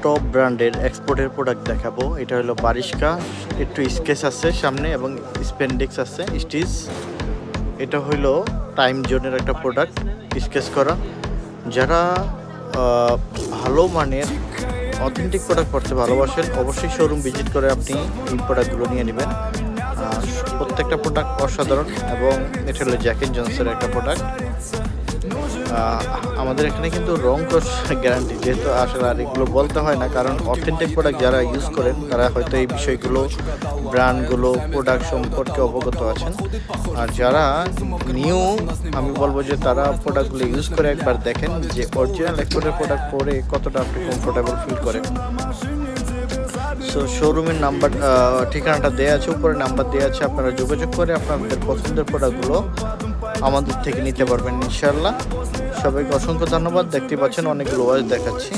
Top ব্র্যান্ডের এক্সপোর্টের product দেখাবো। এটা হলো বারিশকা, একটু স্কেচ আছে সামনে এবং স্পেন্ডিক্স আছে স্টিচ। এটা হইলো টাইম জোনের একটা প্রোডাক্ট, স্কেচ করা। যারা ভালো মানের অথেন্টিক প্রোডাক্ট পড়তে ভালোবাসেন অবশ্যই শোরুম ভিজিট করে আপনি এই প্রোডাক্টগুলো নিয়ে নেবেন। প্রত্যেকটা প্রোডাক্ট অসাধারণ এবং এটা হলো জ্যাক এন্ড জনসের একটা প্রোডাক্ট। আমাদের এখানে কিন্তু রং ক্রস গ্যারান্টি, যেহেতু আসলে আর এগুলো বলতে হয় না, কারণ অথেন্টিক প্রোডাক্ট যারা ইউজ করেন তারা হয়তো এই বিষয়গুলো, ব্র্যান্ডগুলো, প্রোডাক্ট সম্পর্কে অবগত আছেন। আর যারা নিউ, আমি বলবো যে তারা প্রোডাক্টগুলো ইউজ করে একবার দেখেন যে অরিজিনাল এক্সপোর্টের প্রোডাক্ট পরে কতটা আপনি কমফোর্টেবল ফিল করেন। সো শোরুমের নাম্বার, ঠিকানাটা দেওয়া আছে, উপরে নাম্বার দেওয়া আছে, আপনারা যোগাযোগ করে আপনাদের পছন্দের প্রোডাক্টগুলো আমাদের থেকে নিতে পারবেন ইনশাআল্লাহ। সবাইকে অসংখ্য ধন্যবাদ। দেখতে পাচ্ছেন অনেকগুলো ওয়াচ দেখাচ্ছি।